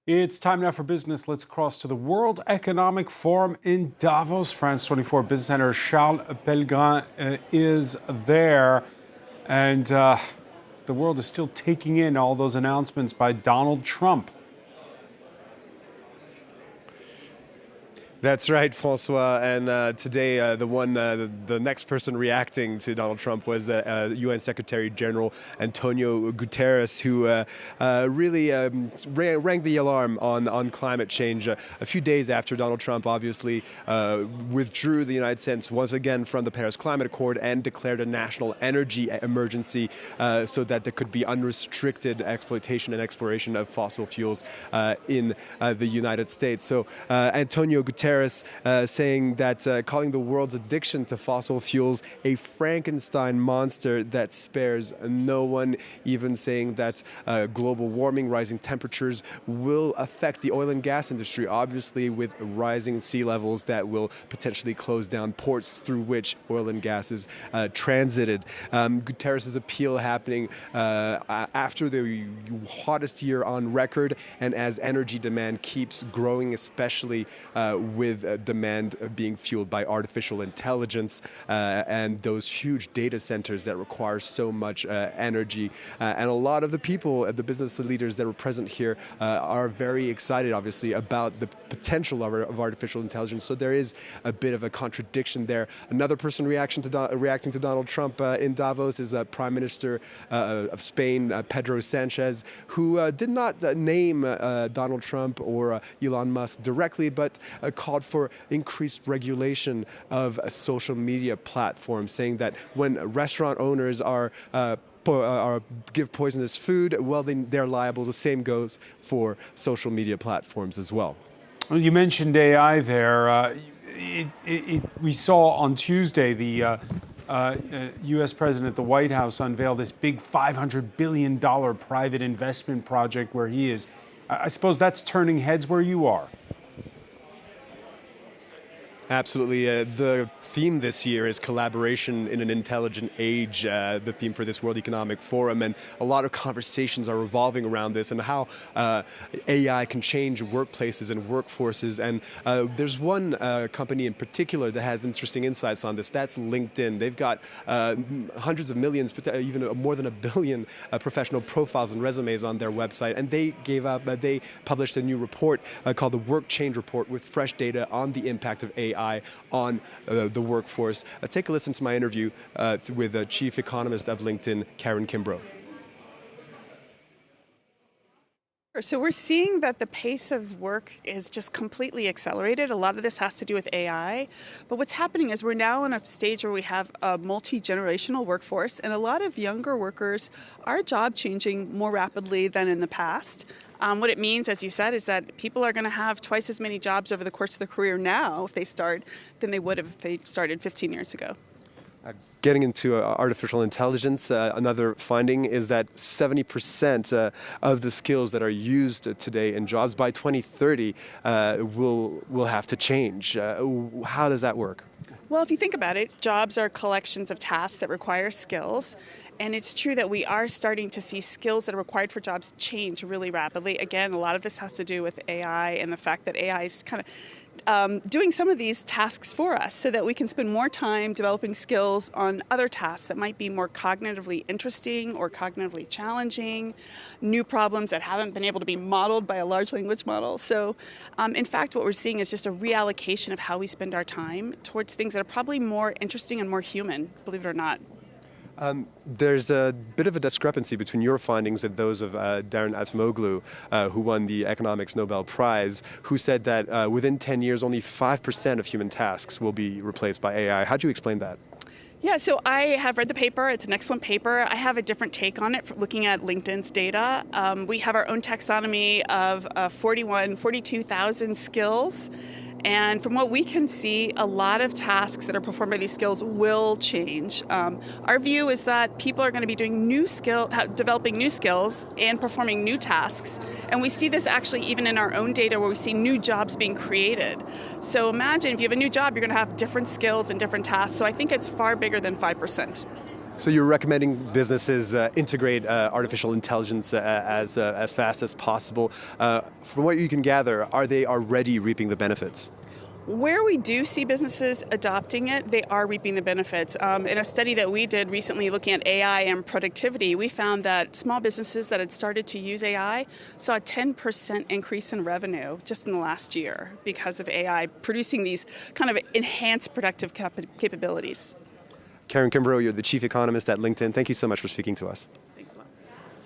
It's time now for business. Let's cross to the World Economic Forum in Davos. France 24 business center Charles Pellegrin is there. And the world is still taking in all those announcements by Donald Trump. That's right, Francois. And today, the next person reacting to Donald Trump was UN Secretary General Antonio Guterres, who really rang the alarm on climate change a few days after Donald Trump obviously withdrew the United States once again from the Paris Climate Accord and declared a national energy emergency so that there could be unrestricted exploitation and exploration of fossil fuels in the United States. So Antonio Guterres saying that calling the world's addiction to fossil fuels a Frankenstein monster that spares no one, even saying that global warming, rising temperatures will affect the oil and gas industry, obviously with rising sea levels that will potentially close down ports through which oil and gas is transited. Guterres' appeal happening after the hottest year on record, and as energy demand keeps growing, especially with demand being fueled by artificial intelligence and those huge data centers that require so much energy. And a lot of the people, the business leaders that were present here are very excited, obviously, about the potential of artificial intelligence. So there is a bit of a contradiction there. Another person reacting to Donald Trump in Davos is Prime Minister of Spain, Pedro Sanchez, who did not name Donald Trump or Elon Musk directly, but called for increased regulation of social media platforms, saying that when restaurant owners give poisonous food, well, they're liable. The same goes for social media platforms as well. Well, you mentioned AI there. We saw on Tuesday the U.S. President at the White House unveil this big $500 billion private investment project where he is. I suppose that's turning heads where you are. Absolutely. The theme this year is collaboration in an intelligent age, the theme for this World Economic Forum. And a lot of conversations are revolving around this and how AI can change workplaces and workforces. And there's one company in particular that has interesting insights on this. That's LinkedIn. They've got hundreds of millions, even more than 1 billion professional profiles and resumes on their website. And they published a new report called the Work Change Report with fresh data on the impact of AI on the workforce. Take a listen to my interview with the chief economist of LinkedIn, Karen Kimbrough. So we're seeing that the pace of work is just completely accelerated. A lot of this has to do with AI. But what's happening is we're now in a stage where we have a multi-generational workforce, and a lot of younger workers are job changing more rapidly than in the past. What it means, as you said, is that people are going to have twice as many jobs over the course of their career now, if they start, than they would have if they started 15 years ago. Getting into artificial intelligence, another finding is that 70% of the skills that are used today in jobs by 2030 will have to change. How does that work? Well, if you think about it, jobs are collections of tasks that require skills. And it's true that we are starting to see skills that are required for jobs change really rapidly. Again, a lot of this has to do with AI and the fact that AI is kind of doing some of these tasks for us so that we can spend more time developing skills on other tasks that might be more cognitively interesting or cognitively challenging, new problems that haven't been able to be modeled by a large language model. So in fact, what we're seeing is just a reallocation of how we spend our time towards things that are probably more interesting and more human, believe it or not. There's a bit of a discrepancy between your findings and those of Daron Acemoglu, who won the Economics Nobel Prize, who said that within 10 years, only 5% of human tasks will be replaced by AI. How do you explain that? Yeah, so I have read the paper. It's an excellent paper. I have a different take on it looking at LinkedIn's data. We have our own taxonomy of 42,000 skills. And from what we can see, a lot of tasks that are performed by these skills will change. Our view is that people are going to be doing developing new skills and performing new tasks. And we see this actually even in our own data where we see new jobs being created. So imagine if you have a new job, you're going to have different skills and different tasks. So I think it's far bigger than 5%. So you're recommending businesses integrate artificial intelligence as fast as possible. From what you can gather, are they already reaping the benefits? Where we do see businesses adopting it, they are reaping the benefits. In a study that we did recently looking at AI and productivity, we found that small businesses that had started to use AI saw a 10% increase in revenue just in the last year because of AI producing these kind of enhanced productive capabilities. Karen Kimbrough, you're the chief economist at LinkedIn. Thank you so much for speaking to us.